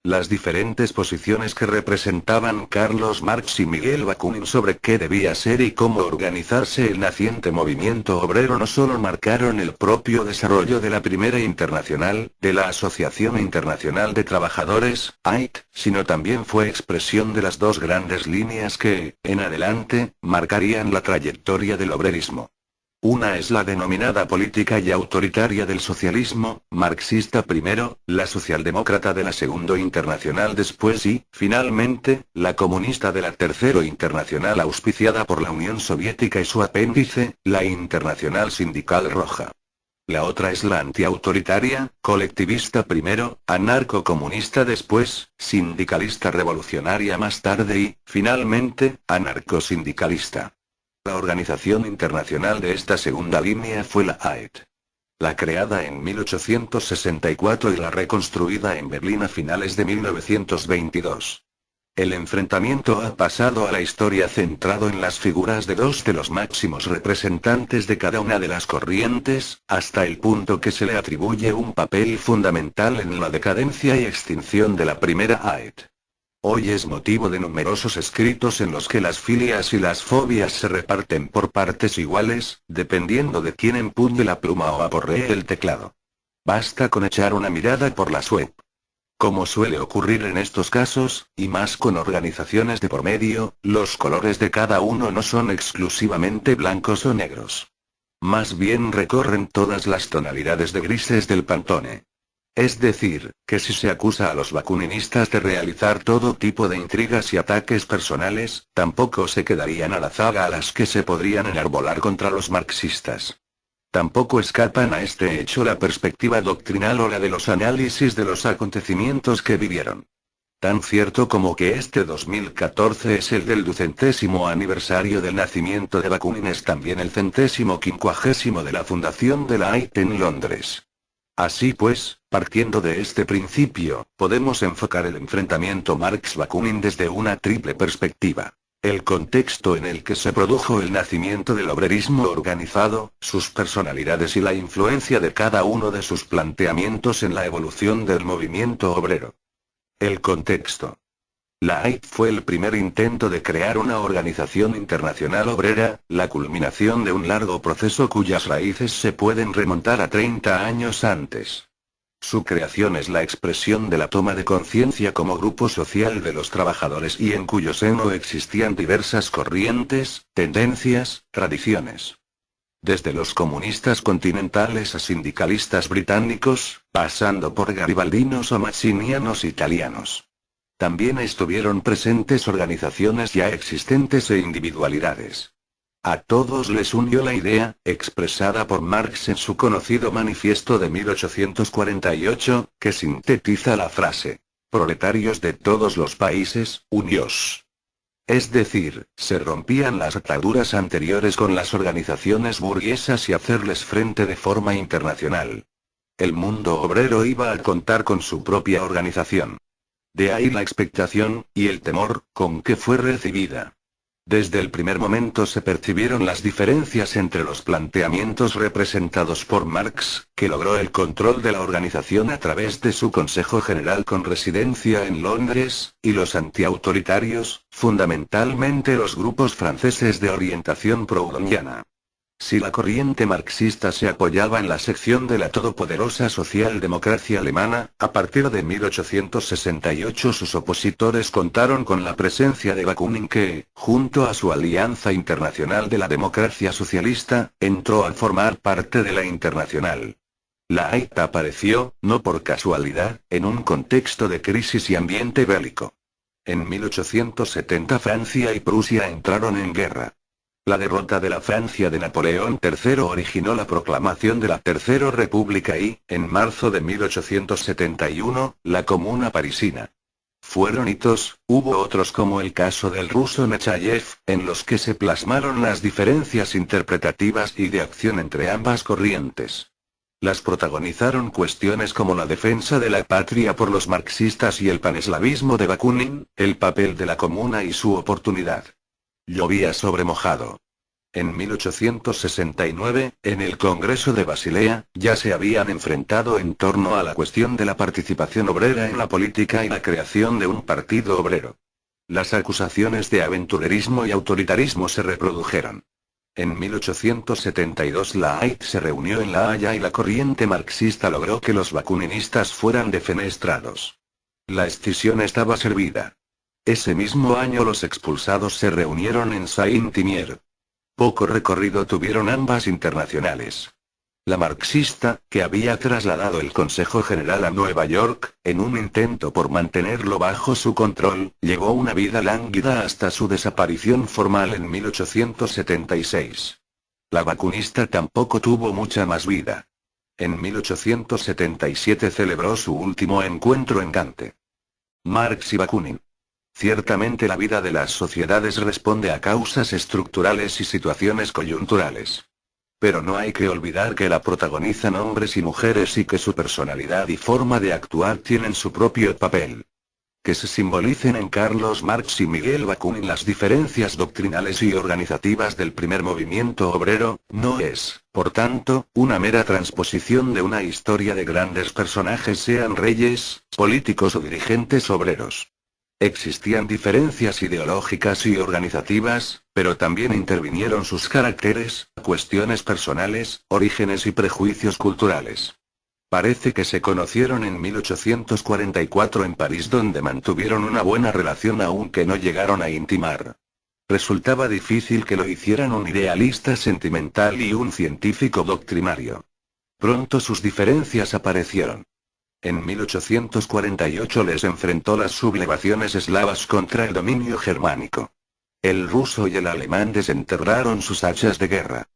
Las diferentes posiciones que representaban Carlos Marx y Miguel Bakunin sobre qué debía ser y cómo organizarse el naciente movimiento obrero no solo marcaron el propio desarrollo de la Primera Internacional, de la Asociación Internacional de Trabajadores, AIT, sino también fue expresión de las dos grandes líneas que, en adelante, marcarían la trayectoria del obrerismo. Una es la denominada política y autoritaria del socialismo, marxista primero, la socialdemócrata de la Segundo Internacional después y, finalmente, la comunista de la Tercero Internacional auspiciada por la Unión Soviética y su apéndice, la Internacional Sindical Roja. La otra es la antiautoritaria, colectivista primero, anarcocomunista después, sindicalista revolucionaria más tarde y, finalmente, anarcosindicalista. La organización internacional de esta segunda línea fue la AIT. La creada en 1864 y la reconstruida en Berlín a finales de 1922. El enfrentamiento ha pasado a la historia centrado en las figuras de dos de los máximos representantes de cada una de las corrientes, hasta el punto que se le atribuye un papel fundamental en la decadencia y extinción de la primera AIT. Hoy es motivo de numerosos escritos en los que las filias y las fobias se reparten por partes iguales, dependiendo de quién empuñe la pluma o aporree el teclado. Basta con echar una mirada por las web. Como suele ocurrir en estos casos, y más con organizaciones de por medio, los colores de cada uno no son exclusivamente blancos o negros. Más bien recorren todas las tonalidades de grises del Pantone. Es decir, que si se acusa a los bakuninistas de realizar todo tipo de intrigas y ataques personales, tampoco se quedarían a la zaga a las que se podrían enarbolar contra los marxistas. Tampoco escapan a este hecho la perspectiva doctrinal o la de los análisis de los acontecimientos que vivieron. Tan cierto como que este 2014 es el del 200º aniversario del nacimiento de Bakunin es también el 150º de la fundación de la AIT en Londres. Así pues, partiendo de este principio, podemos enfocar el enfrentamiento Marx-Bakunin desde una triple perspectiva. El contexto en el que se produjo el nacimiento del obrerismo organizado, sus personalidades y la influencia de cada uno de sus planteamientos en la evolución del movimiento obrero. El contexto. La AIT fue el primer intento de crear una organización internacional obrera, la culminación de un largo proceso cuyas raíces se pueden remontar a 30 años antes. Su creación es la expresión de la toma de conciencia como grupo social de los trabajadores y en cuyo seno existían diversas corrientes, tendencias, tradiciones. Desde los comunistas continentales a sindicalistas británicos, pasando por garibaldinos o mazzinianos italianos. También estuvieron presentes organizaciones ya existentes e individualidades. A todos les unió la idea, expresada por Marx en su conocido manifiesto de 1848, que sintetiza la frase: proletarios de todos los países, uníos. Es decir, se rompían las ataduras anteriores con las organizaciones burguesas y hacerles frente de forma internacional. El mundo obrero iba a contar con su propia organización. De ahí la expectación, y el temor, con que fue recibida. Desde el primer momento se percibieron las diferencias entre los planteamientos representados por Marx, que logró el control de la organización a través de su Consejo General con residencia en Londres, y los antiautoritarios, fundamentalmente los grupos franceses de orientación proudhoniana. Si la corriente marxista se apoyaba en la sección de la todopoderosa socialdemocracia alemana, a partir de 1868 sus opositores contaron con la presencia de Bakunin que, junto a su Alianza Internacional de la Democracia Socialista, entró a formar parte de la Internacional. La AIT apareció, no por casualidad, en un contexto de crisis y ambiente bélico. En 1870 Francia y Prusia entraron en guerra. La derrota de la Francia de Napoleón III originó la proclamación de la Tercera República y, en marzo de 1871, la Comuna Parisina. Fueron hitos, hubo otros como el caso del ruso Nechayev, en los que se plasmaron las diferencias interpretativas y de acción entre ambas corrientes. Las protagonizaron cuestiones como la defensa de la patria por los marxistas y el paneslavismo de Bakunin, el papel de la Comuna y su oportunidad. Llovía sobre mojado. En 1869, en el Congreso de Basilea, ya se habían enfrentado en torno a la cuestión de la participación obrera en la política y la creación de un partido obrero. Las acusaciones de aventurerismo y autoritarismo se reprodujeron. En 1872 la AIT se reunió en La Haya y la corriente marxista logró que los bakuninistas fueran defenestrados. La escisión estaba servida. Ese mismo año los expulsados se reunieron en Saint-Imier. Poco recorrido tuvieron ambas internacionales. La marxista, que había trasladado el Consejo General a Nueva York, en un intento por mantenerlo bajo su control, llevó una vida lánguida hasta su desaparición formal en 1876. La bakunista tampoco tuvo mucha más vida. En 1877 celebró su último encuentro en Gante. Marx y Bakunin. Ciertamente la vida de las sociedades responde a causas estructurales y situaciones coyunturales. Pero no hay que olvidar que la protagonizan hombres y mujeres y que su personalidad y forma de actuar tienen su propio papel. Que se simbolicen en Carlos Marx y Miguel Bakunin las diferencias doctrinales y organizativas del primer movimiento obrero, no es, por tanto, una mera transposición de una historia de grandes personajes, sean reyes, políticos o dirigentes obreros. Existían diferencias ideológicas y organizativas, pero también intervinieron sus caracteres, cuestiones personales, orígenes y prejuicios culturales. Parece que se conocieron en 1844 en París, donde mantuvieron una buena relación aunque no llegaron a intimar. Resultaba difícil que lo hicieran un idealista sentimental y un científico doctrinario. Pronto sus diferencias aparecieron. En 1848 les enfrentó las sublevaciones eslavas contra el dominio germánico. El ruso y el alemán desenterraron sus hachas de guerra.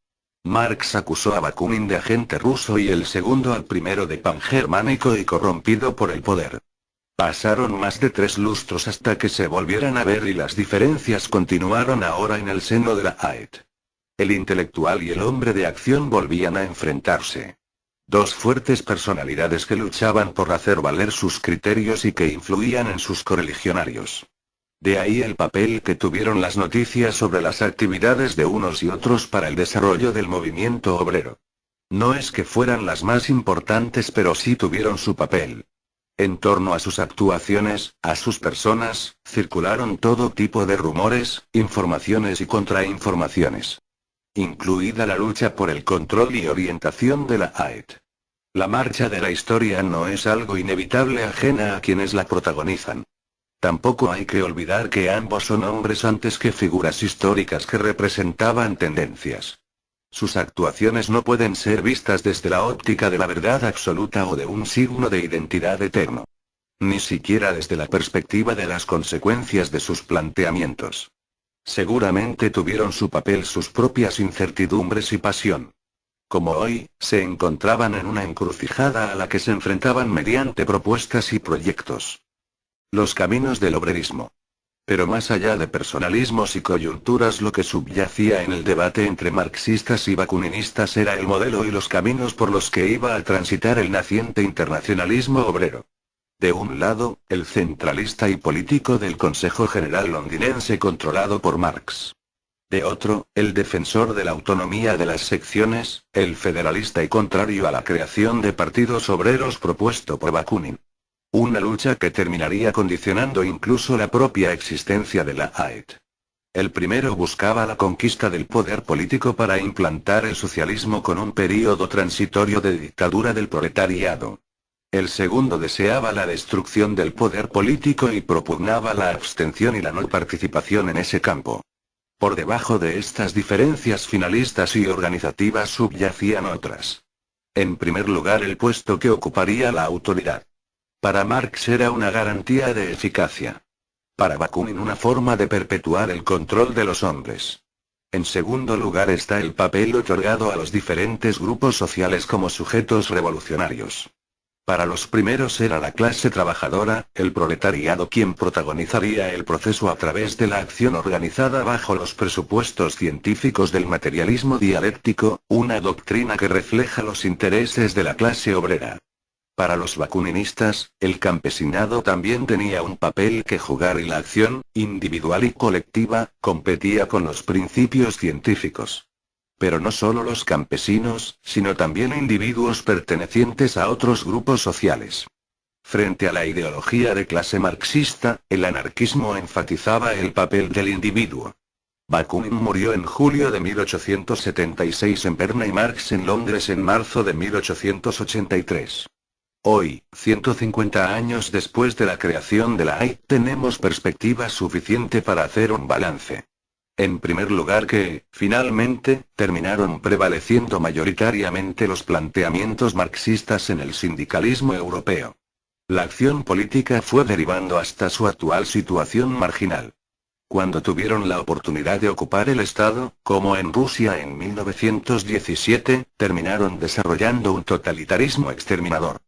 Marx acusó a Bakunin de agente ruso y el segundo al primero de pangermánico y corrompido por el poder. Pasaron más de 3 lustros hasta que se volvieran a ver y las diferencias continuaron ahora en el seno de la AET. El intelectual y el hombre de acción volvían a enfrentarse. Dos fuertes personalidades que luchaban por hacer valer sus criterios y que influían en sus correligionarios. De ahí el papel que tuvieron las noticias sobre las actividades de unos y otros para el desarrollo del movimiento obrero. No es que fueran las más importantes, pero sí tuvieron su papel. En torno a sus actuaciones, a sus personas, circularon todo tipo de rumores, informaciones y contrainformaciones. Incluida la lucha por el control y orientación de la AET. La marcha de la historia no es algo inevitable ajena a quienes la protagonizan. Tampoco hay que olvidar que ambos son hombres antes que figuras históricas que representaban tendencias. Sus actuaciones no pueden ser vistas desde la óptica de la verdad absoluta o de un signo de identidad eterno. Ni siquiera desde la perspectiva de las consecuencias de sus planteamientos. Seguramente tuvieron su papel sus propias incertidumbres y pasión. Como hoy, se encontraban en una encrucijada a la que se enfrentaban mediante propuestas y proyectos. Los caminos del obrerismo. Pero más allá de personalismos y coyunturas, lo que subyacía en el debate entre marxistas y bakuninistas era el modelo y los caminos por los que iba a transitar el naciente internacionalismo obrero. De un lado, el centralista y político del Consejo General londinense controlado por Marx. De otro, el defensor de la autonomía de las secciones, el federalista y contrario a la creación de partidos obreros propuesto por Bakunin. Una lucha que terminaría condicionando incluso la propia existencia de la AET. El primero buscaba la conquista del poder político para implantar el socialismo con un período transitorio de dictadura del proletariado. El segundo deseaba la destrucción del poder político y propugnaba la abstención y la no participación en ese campo. Por debajo de estas diferencias finalistas y organizativas subyacían otras. En primer lugar, el puesto que ocuparía la autoridad. Para Marx era una garantía de eficacia. Para Bakunin una forma de perpetuar el control de los hombres. En segundo lugar está el papel otorgado a los diferentes grupos sociales como sujetos revolucionarios. Para los primeros era la clase trabajadora, el proletariado, quien protagonizaría el proceso a través de la acción organizada bajo los presupuestos científicos del materialismo dialéctico, una doctrina que refleja los intereses de la clase obrera. Para los bakuninistas, el campesinado también tenía un papel que jugar y la acción, individual y colectiva, competía con los principios científicos. Pero no solo los campesinos, sino también individuos pertenecientes a otros grupos sociales. Frente a la ideología de clase marxista, el anarquismo enfatizaba el papel del individuo. Bakunin murió en julio de 1876 en Berna y Marx en Londres en marzo de 1883. Hoy, 150 años después de la creación de la AI, tenemos perspectiva suficiente para hacer un balance. En primer lugar que, finalmente, terminaron prevaleciendo mayoritariamente los planteamientos marxistas en el sindicalismo europeo. La acción política fue derivando hasta su actual situación marginal. Cuando tuvieron la oportunidad de ocupar el Estado, como en Rusia en 1917, terminaron desarrollando un totalitarismo exterminador.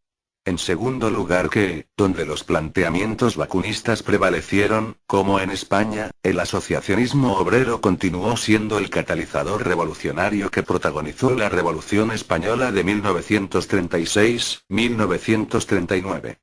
En segundo lugar que, donde los planteamientos bakunistas prevalecieron, como en España, el asociacionismo obrero continuó siendo el catalizador revolucionario que protagonizó la Revolución Española de 1936-1939.